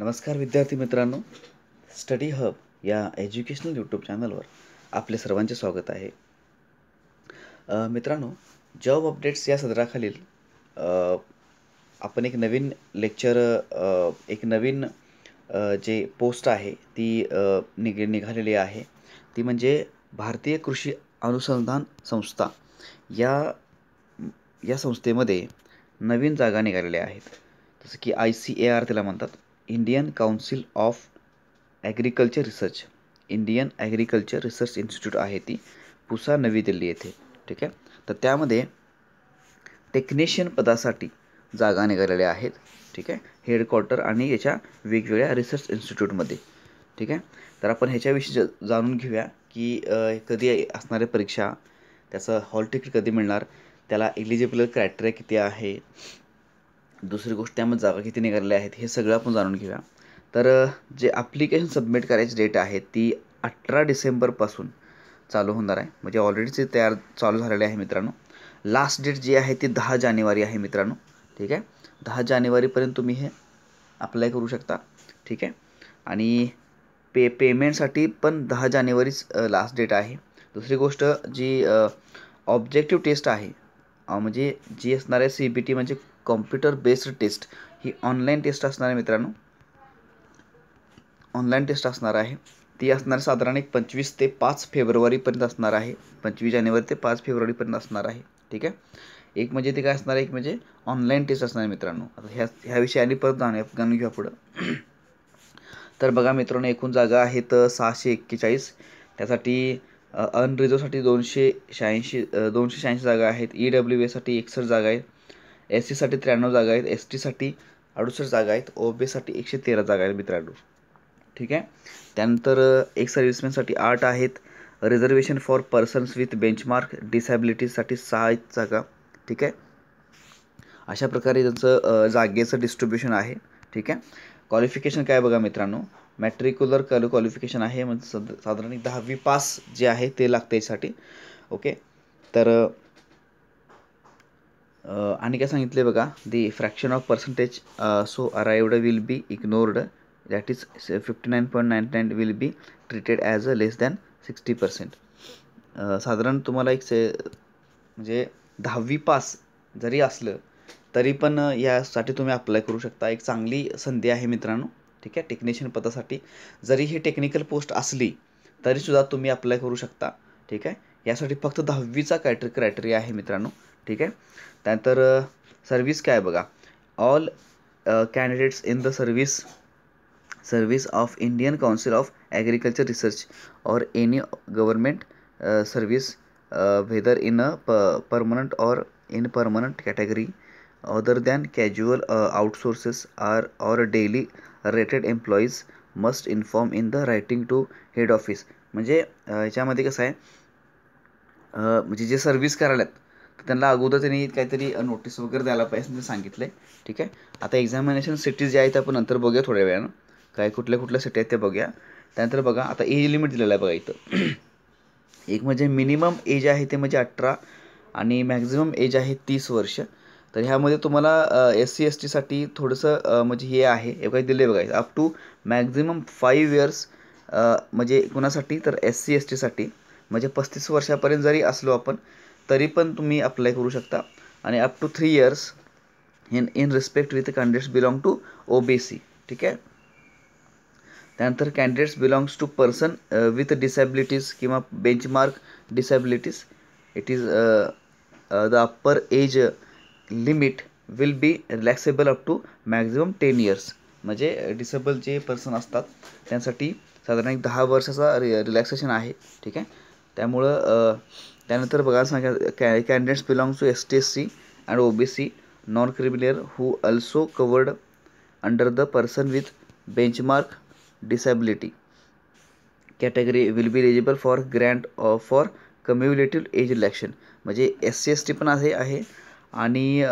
नमस्कार विद्यार्थी मित्रांनो, स्टडी हब या एज्युकेशनल यूट्यूब चॅनलवर आपले सर्वांचे स्वागत आहे. मित्रांनो, जॉब अपडेट्स या सदराखालील आपण एक नवीन लेक्चर एक नवीन जे पोस्ट आहे ती निघालेली आहे. ती म्हणजे भारतीय कृषी अनुसंधान संस्था या संस्थेमध्ये नवीन जागा निघालेल्या आहेत. जसं की ICAR त्याला म्हणतात, Indian council of agriculture research. Indian agriculture research institute आहे ती पुसा, नवी दिल्ली येथे. ठीक आहे. तर त्यामध्ये टेक्निशियन पदासाठी जागा निघालेल्या आहेत. ठीक आहे. हेडक्वार्टर आणि याच्या वेगवेगळ्या रिसर्च इन्स्टिट्यूटमध्ये. ठीक आहे. तर आपण ह्याच्याविषयी जाणून घेऊया की कधी असणाऱ्या परीक्षा, त्याचं हॉल तिकीट कधी मिळणार, त्याला एलिजिबल क्रायटेरिया किती आहे, दुसरी गोष्ट त्यामध्ये जागा किती निघालेल्या आहेत, हे सगळं आपण जाणून घेऊया. तर जे ॲप्लिकेशन सबमिट करायची डेट आहे ती 18 डिसेंबरपासून चालू होणार आहे. म्हणजे ऑलरेडी ते चालू झालेले आहे मित्रांनो. लास्ट डेट जी आहे ती 10 जानेवारी आहे मित्रांनो. ठीक आहे. 10 जानेवारीपर्यंत तुम्ही हे अप्लाय करू शकता. ठीक आहे. आणि पेमेंटसाठी पण 10 जानेवारीच लास्ट डेट आहे. दुसरी गोष्ट जी ऑब्जेक्टिव्ह टेस्ट आहे, म्हणजे जी असणार आहे CBT म्हणजे कॉम्प्युटर बेस्ड टेस्ट, ही ऑनलाईन टेस्ट असणार आहे मित्रांनो. ऑनलाईन टेस्ट असणार आहे. ती असणार साधारण एक 25 ते 5 फेब्रुवारीपर्यंत असणार आहे. 25 जानेवारी ते 5 फेब्रुवारीपर्यंत असणार आहे. ठीक आहे. एक म्हणजे ते काय असणार आहे, एक म्हणजे ऑनलाईन टेस्ट असणार आहे मित्रांनो. आता ह्या विषयाने परत जाणून घेऊया पुढं. तर बघा मित्रांनो, एकूण जागा आहेत 641. त्यासाठी अनरिझर्वसाठी 286 जागा आहेत. EWAसाठी 61 जागा आहेत. SC साठी 93 जागा आहेत. ST साठी 68 जागा आहेत. OBC साठी 113 जागा आहेत मित्रांनो. ठीक आहे. त्यानंतर एक सर्व्हिसमॅनसाठी 8 आहेत. Reservation for persons with benchmark डिसॅबिलिटीजसाठी 6 जागा. ठीक आहे. अशा प्रकारे त्यांचं जागेचं डिस्ट्रीब्युशन आहे. ठीक आहे. क्वालिफिकेशन काय बघा मित्रांनो, मॅट्रिक्युलर क्वालिफिकेशन आहे, म्हणजे साधारण 10वी पास जे आहे ते लागते यासाठी. ओके. तर आणि काय सांगितले बघा, the fraction of percentage so arrived will be ignored, that is 59.99 will be treated as a less than 60%. साधारण तुम्हाला म्हणजे 10वी पास जरी असलं तरी पण यासाठी तुम्ही अप्लाय करू शकता. एक चांगली संधी आहे मित्रांनो. ठीक आहे. टेक्निशियन पदासाठी जरी ही टेक्निकल पोस्ट असली तरीसुद्धा तुम्ही अप्लाय करू शकता. ठीक आहे. यासाठी फक्त 10वीचा क्रायटेरिया आहे मित्रांनो. ठीक आहे. त्यानंतर सर्व्हिस काय बघा, all candidates in the service of Indian council of agriculture research or any government service whether in a permanent or in permanent category other than casual outsources or daily rated employees must inform in the writing to head office. म्हणजे याच्यामध्ये कसं आहे, म्हणजे जे service करायलात त्यांना अगोदर त्यांनी काहीतरी नोटीस वगैरे द्यायला पाहिजे असं सांगितलं आहे. ठीक आहे. आता एक्झामिनेशन सिटीज जे आहेत आपण नंतर बघूया थोड्या वेळानं, काय कुठल्या सिटी आहेत ते बघूया. त्यानंतर बघा, आता एज लिमिट दिलेलं आहे बघा इथं. एक म्हणजे मिनिमम एज आहे ते म्हणजे 18 आणि मॅक्झिमम एज आहे 30 वर्ष. तर ह्यामध्ये तुम्हाला SC ST साठी थोडंसं म्हणजे हे आहे, हे काही दिले बघायचं अप टू मॅक्झिमम 5 इयर्स. म्हणजे कुणासाठी तर SC ST साठी म्हणजे 35 वर्षापर्यंत जरी असलो आपण तरी पण तुम्ही अप्लाय करू शकता. आणि up to 3 years in respect with candidates belong to OBC. ठीक आहे. त्यानंतर candidates belongs to person with disabilities किंवा benchmark disabilities. It is the upper age limit will be relaxable up to maximum 10 years. म्हणजे disable जे person असतात त्यांसाठी साधारण एक 10 वर्षाचा रिलॅक्सेशन आहे. ठीक आहे. त्यामुळं त्यानंतर बघा सांगा, candidates belongs to ST SC and OBC non criminal who also covered under the person with benchmark disability category will be eligible for grant for cumulative age relaxation. म्हणजे SC ST पण आहे आणि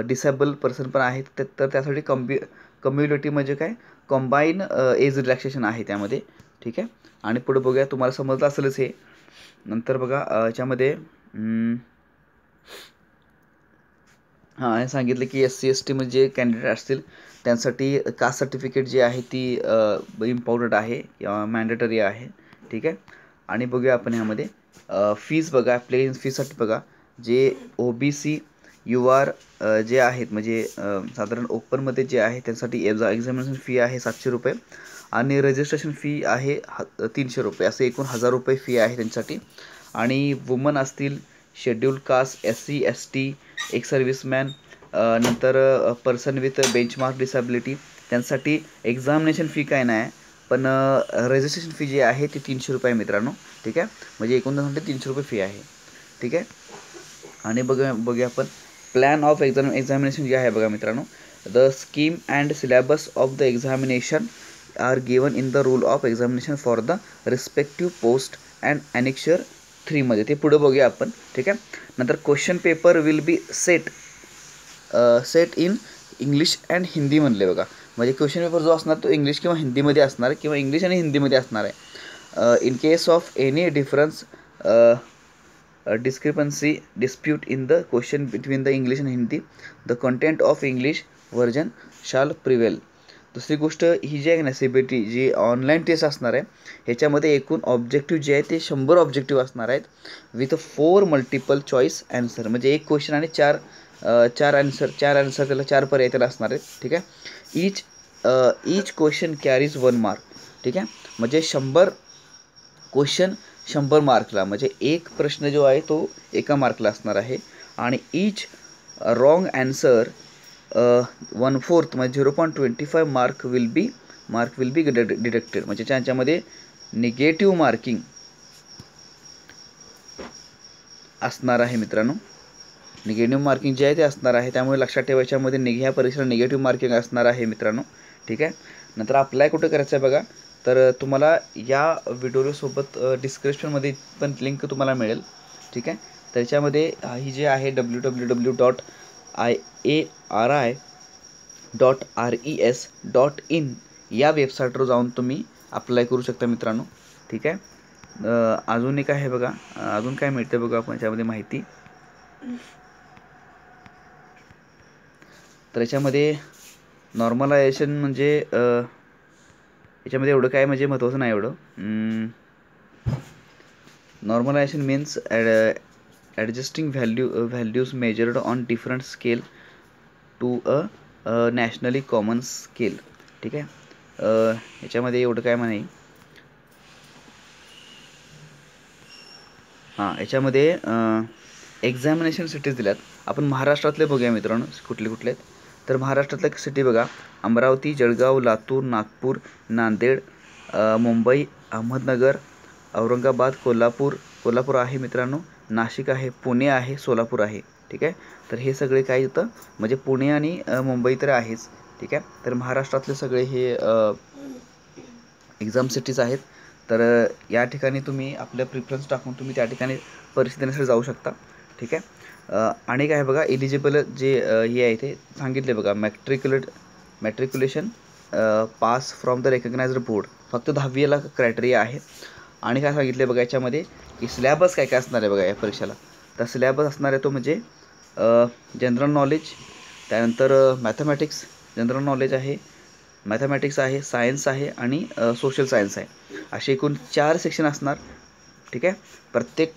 डिसेबल पर्सन पण आहेत. तर त्यासाठी community म्हणजे काय, कंबाईन एज रिलॅक्सेशन आहे त्यामध्ये. ठीक आहे. आणि पुढे बघूया, तुम्हाला समजलं असेलच हे. नंतर बघा याच्यामध्ये हां, हे सांगितलं की SC-ST मध्ये जे कॅन्डिडेट असतील त्यांसाठी कास्ट सर्टिफिकेट जी आहे ती इम्पॉर्टंट आहे किंवा मॅन्डेटरी आहे. ठीक आहे. आणि बघूया आपण ह्यामध्ये फीज बघा, प्लेन फीसाठी बघा, जे OBC UR जे आहेत म्हणजे साधारण ओपनमध्ये जे आहे त्यांसाठी एक्झामिनेशन फी आहे ₹700 आणि रजिस्ट्रेशन फी आहे ₹300, असे एकूण ₹1000 फी आहे त्यांच्यासाठी. आणि वुमन असतील, शेड्यूल्ड कास्ट, SC-ST, एक सर्व्हिसमॅन, नंतर पर्सन विथ बेंचमार्क डिसॅबिलिटी त्यांसाठी एक्झामिनेशन फी काय नाही आहे, पण रजिस्ट्रेशन फी जी आहे ती ₹300 मित्रांनो. ठीक आहे. म्हणजे एकूण त्यांसाठी ₹300 फी आहे. ठीक आहे. आणि बघूया आपण प्लॅन ऑफ एक्झामिनेशन जे आहे बघा मित्रांनो. The scheme and syllabus of the examination are given in the rule of examination for the respective post and annexure 3 मध्ये. ते पुढे बघूया आपण. ठीक आहे. नंतर question paper will be set in English and Hindi म्हणले बघा. म्हणजे क्वेश्चन पेपर जो असणार तो इंग्लिश किंवा हिंदीमध्ये असणार किंवा इंग्लिश आणि हिंदीमध्ये असणार आहे. In case of any difference discrepancy dispute in the question between the English and Hindi, the content of English version shall prevail. दुसरी गोष्ट ही जी आहे ना CBT जी ऑनलाईन टेस्ट असणार आहे ह्याच्यामध्ये एकूण ऑब्जेक्टिव्ह जे आहे ते 100 ऑब्जेक्टिव्ह असणार आहेत विथ 4 मल्टिपल चॉईस ॲन्सर. म्हणजे एक क्वेश्चन आणि चार आन्सर त्याला 4 पर्याय त्याला असणार आहेत. ठीक आहे. Each question carries 1 mark. ठीक आहे. म्हणजे 100 क्वेश्चन 100 मार्कला, म्हणजे एक प्रश्न जो आहे तो 1 मार्कला असणार आहे. आणि ईच रॉंग ॲन्सर 1/4 म्हणजे 0.25 मार्क विल बी डिडक्टेड. म्हणजे त्यांच्यामध्ये निगेटिव्ह मार्किंग असणार आहे मित्रांनो. निगेटिव्ह मार्किंग जे आहे ते असणार आहे. त्यामुळे लक्षात ठेवायच्यामध्ये ह्या परीक्षेला निगेटिव्ह मार्किंग असणार आहे मित्रांनो. ठीक आहे. नंतर अप्लाय कुठं करायचं आहे बघा, तर तुम्हाला या व्हिडिओसोबत डिस्क्रिप्शनमध्ये पण लिंक तुम्हाला मिळेल. ठीक आहे. त्याच्यामध्ये ही जी आहे www.iari.res.in या वेबसाईटवर जाऊन तुम्ही अप्लाय करू शकता मित्रांनो. ठीक आहे. अजून एक आहे बघा, अजून काय मिळते बघा आपण याच्यामध्ये माहिती. तर याच्यामध्ये नॉर्मलायझेशन म्हणजे याच्यामध्ये एवढं काय म्हणजे महत्त्वाचं नाही एवढं. Normalisation means adjusting values measured on different scale to a nationally common scale. ठीक आहे. याच्यामध्ये एवढं काय नाही. याच्यामध्ये एक्झामिनेशन सिटीज दिल्यात. आपण महाराष्ट्रातले बघूया मित्रांनो कुठले कुठले आहेत. तर महाराष्ट्रातल्या सिटी बघा, अमरावती, जळगाव, लातूर, नागपूर, नांदेड, मुंबई, अहमदनगर, औरंगाबाद, कोल्हापूर आहे मित्रांनो, नाशिक आहे, पुणे आहे, सोलापूर आहे. ठीक आहे. तर हे सगळे काय येतं म्हणजे पुणे आणि मुंबई तर आहेच. ठीक आहे. तर महाराष्ट्रातले सगळे हे एक्झाम सिटीज आहेत. तर या ठिकाणी तुम्ही आपल्या प्रिफरन्स टाकून तुम्ही त्या ठिकाणी परीक्षा देण्यासाठी जाऊ शकता. ठीक आहे. आणि काय बघा, एलिजिबल जे हे आहे ते सांगितले बघा, matriculation pass from the recognised board, फक्त 10वीला क्रायटेरिया आहे. आणि काय सांगितले बघा याच्यामध्ये की सिलॅबस काय काय असणार आहे बघा या परीक्षेला. तर सिलॅबस असणार आहे तो म्हणजे जनरल नॉलेज, त्यानंतर मॅथमॅटिक्स, जनरल नॉलेज आहे, मॅथमॅटिक्स आहे, सायन्स आहे आणि सोशल सायन्स आहे. असे एकूण 4 सेक्शन असणार. ठीक आहे. प्रत्येक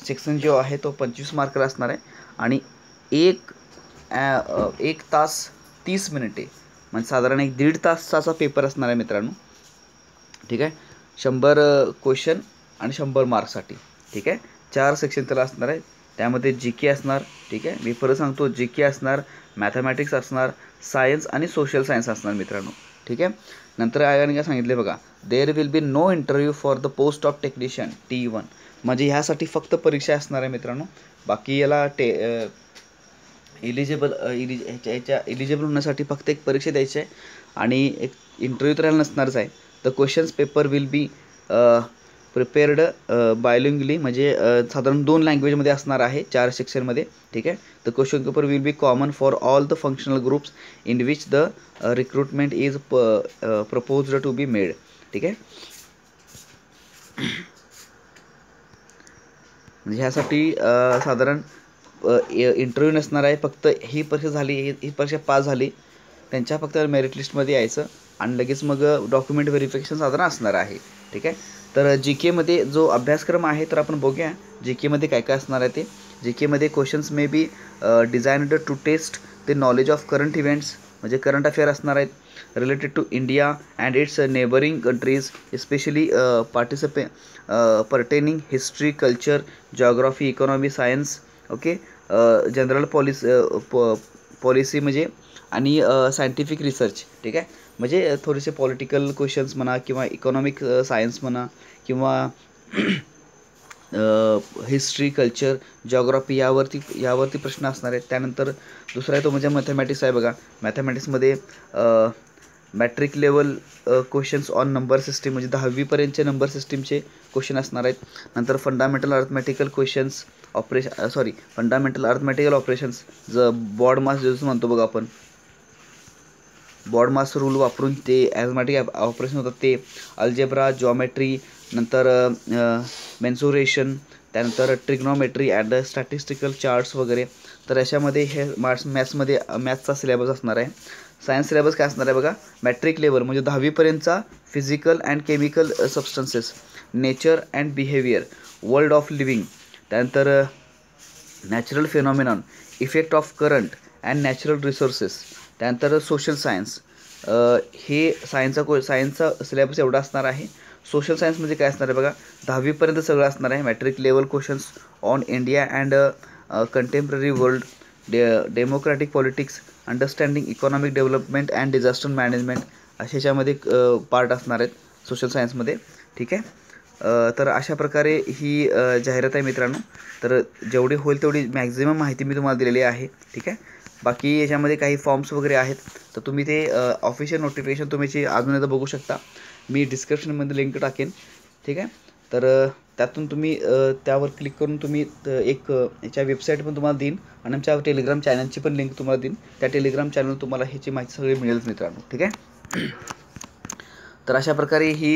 सेक्शन जो आहे तो 25 मार्कला असणार आहे. आणि 1 तास 30 मिनिटे म्हणजे साधारण 1.5 तासाचा पेपर असणार आहे मित्रांनो. ठीक आहे. 100 क्वेश्चन आणि 100 मार्क्ससाठी. ठीक आहे. 4 सेक्शन त्याला असणार आहे. त्यामध्ये GK असणार. ठीक आहे. मी परत सांगतो, GK असणार, मॅथमॅटिक्स असणार, सायन्स आणि सोशल सायन्स असणार मित्रांनो. ठीक आहे. नंतर आयोगाने काय सांगितले बघा, there will be no interview for the post of technician TE1. म्हणजे ह्यासाठी फक्त परीक्षा असणार आहे मित्रांनो. बाकी याला इलिजिबल होण्यासाठी फक्त एक परीक्षा द्यायची आहे आणि एक इंटरव्ह्यू तर नसणारच आहे. The questions paper will be prepared bilingually, म्हणजे साधारण 2 लँग्वेजमध्ये असणार आहे 4 सेक्शनमध्ये. ठीक आहे. The question paper will be common for all the functional groups in which the recruitment is proposed to be made. ठीक आहे. म्हणजे ह्यासाठी साधारण इंटरव्ह्यू नसणार आहे. फक्त ही परीक्षा झाली, ही परीक्षा पास झाली, त्यांच्या फक्त मेरिट लिस्टमध्ये यायचं आणि लगेच मग डॉक्युमेंट व्हेरिफिकेशन साधारण असणार आहे. ठीक आहे. तर जी केमध्ये जो अभ्यासक्रम आहे तर आपण बघूया जी केमध्ये काय काय असणार आहे ते. जी केमध्ये questions may be designed to test the knowledge of current events, म्हणजे करंट अफेअर असणार आहेत, related to India and its neighbouring countries, especially pertaining history, culture, geography, economy, science. Okay. General policy म्हणजे आणि scientific research. ठीक आहे. म्हणजे थोडेसे political questions म्हणा किंवा इकॉनॉमिक सायन्स म्हणा किंवा हिस्ट्री, कल्चर, जिओग्राफी यावरती प्रश्न असणार आहेत. त्यानंतर दुसरा आहे तो म्हणजे मॅथमॅटिक्स आहे बघा. मॅथमॅटिक्समध्ये matric level questions on number system, म्हणजे 10वीपर्यंतचे नंबर सिस्टीमचे क्वेश्चन असणार आहेत. नंतर fundamental arithmetical questions fundamental arithmetical operations, BODMAS जसं म्हणतो बघा आपण, बॉड मास रूल वापरून ते ॲथमॅटिक ऑपरेशन होतात ते, अल्जेब्रा, जॉमेट्री, नंतर मेन्सुरेशन, त्यानंतर ट्रिग्नॉमेट्री अँड स्टॅटिस्टिकल चार्ट्स वगैरे. तर याच्यामध्ये हे मॅथ्सचा सिलेबस असणार आहे. सायन्स सिलेबस काय असणार आहे बघा. मॅट्रिक लेवल म्हणजे 10वीपर्यंतचा physical and chemical substances, nature and behaviour, world of living, त्यानंतर natural phenomenon, effect of current and natural resources, त्यानंतर सोशल सायन्स. हे सायन्सचा सिलेबस एवढा असणार आहे. सोशल सायन्स म्हणजे काय असणार आहे बघा. 10वीपर्यंत सगळं असणार आहे. Matric level questions on India and contemporary world, democratic politics, understanding economic development and disaster management अशा ह्याच्यामध्ये पार्ट असणार आहेत सोशल सायन्समध्ये. ठीक आहे. तर अशा प्रकारे ही जाहिरात आहे मित्रांनो. तर जेवढी होईल तेवढी मॅक्झिमम माहिती मी तुम्हाला दिलेली आहे. ठीक आहे. बाकी याच्यामध्ये काही फॉर्म्स वगैरे आहेत तर तुम्ही ते ऑफिशियल नोटिफिकेशन तुम्ही अजून एकदा बघू शकता. मी डिस्क्रिप्शनमध्ये लिंक टाकेन. ठीक आहे. तर त्यातून तुम्ही त्यावर क्लिक करून तुम्ही एक याच्या वेबसाईट पण तुम्हाला देईन आणि आमच्या टेलिग्राम चॅनलची पण लिंक तुम्हाला देईन. त्या टेलिग्राम चॅनल तुम्हाला ह्याची माहिती सगळी मिळेल मित्रांनो. ठीक आहे. तर अशा प्रकारे ही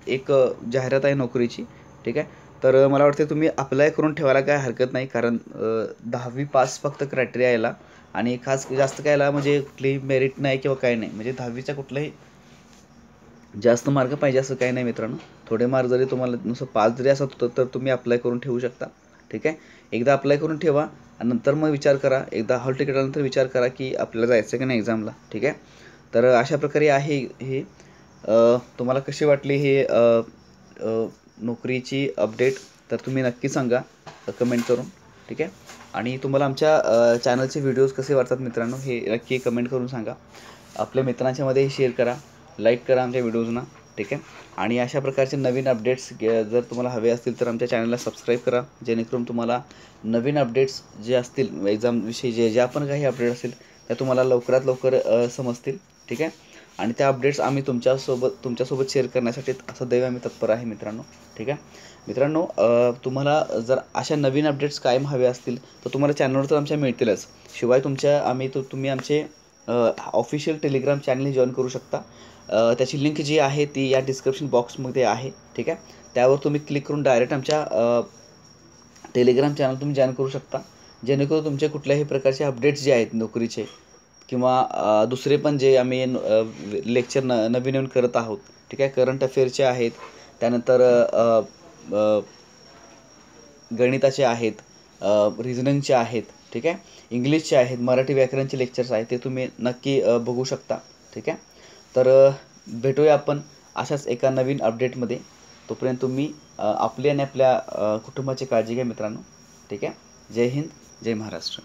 एक जाहिरात आहे नोकरीची. ठीक आहे. तर मला वाटते तुम्ही अप्लाय करून ठेवायला काय हरकत नाही, कारण 10वी पास फक्त क्रायटेरिया यायला आणि खास जास्त काय याला म्हणजे कुठलीही मेरिट नाही किंवा काय नाही, म्हणजे 10वीचा कुठलाही जास्त मार्क पाहिजे असं काही नाही मित्रांनो. थोडे मार्क जरी तुम्हाला नुसतं 5 जरी असत तर तुम्ही अप्लाय करून ठेवू शकता. ठीक आहे. एकदा अप्लाय करून ठेवा आणि नंतर मग विचार करा, एकदा हॉल तिकीट आल्यानंतर विचार करा की आपल्याला जायचं की नाही एक्झामला. ठीक आहे. तर अशा प्रकारे आहे हे. तुम्हाला कशी वाटली हे नोकरीची अपडेट तर तुम्ही नक्की सांगा कमेंट करून. ठीक आहे. आणि तुम्हाला आमच्या चॅनलचे व्हिडिओज कसे वाटतात मित्रांनो हे नक्की कमेंट करून सांगा. आपल्या मित्रांच्या मध्ये शेअर करा, लाईक करा आमच्या व्हिडिओजना. ठीक आहे. आणि अशा प्रकारचे नवीन अपडेट्स जर तुम्हाला हवे असतील तर आमच्या चॅनलला सबस्क्राईब करा, जेणेकरून तुम्हाला नवीन अपडेट्स जे असतील एक्झामविषयी ज्या पण काही अपडेट असतील त्या तुम्हाला लवकरात लवकर समजतील. ठीक आहे. आणि त्या अपडेट्स आम्ही तुमच्यासोबत शेअर करण्यासाठी सदैव आम्ही तत्पर आहे मित्रांनो. ठीक आहे. मित्रांनो, तुम्हाला जर अशा नवीन अपडेट्स कायम हवे असतील तर तुम्हाला चॅनलवर तर आमच्या मिळतीलच, शिवाय तुम्ही आमचे ऑफिशियल टेलिग्राम चॅनल जॉईन करू शकता. त्याची लिंक जी आहे ती या डिस्क्रिप्शन बॉक्समध्ये आहे. ठीक आहे. त्यावर तुम्ही क्लिक करून डायरेक्ट आमच्या टेलिग्राम चॅनल तुम्ही जॉईन करू शकता, जेणेकरून तुमचे कुठल्याही प्रकारचे अपडेट्स जे आहेत नोकरीचे किंवा दुसरे पण जे आम्ही लेक्चर नवीन करत आहोत. ठीक आहे. करंट अफेअरचे आहेत, त्यानंतर गणिताचे आहेत, रिझनिंगचे आहेत. ठीक आहे. इंग्लिशचे आहेत, मराठी व्याकरणचे लेक्चर्स आहेत, ते तुम्ही नक्की बघू शकता. ठीक आहे. तर भेटूया आपण अशाच एका नवीन अपडेटमध्ये. तोपर्यंत तुम्ही आपली आणि आपल्या कुटुंबाची काळजी घ्या मित्रांनो. ठीक आहे. जय हिंद, जय महाराष्ट्र.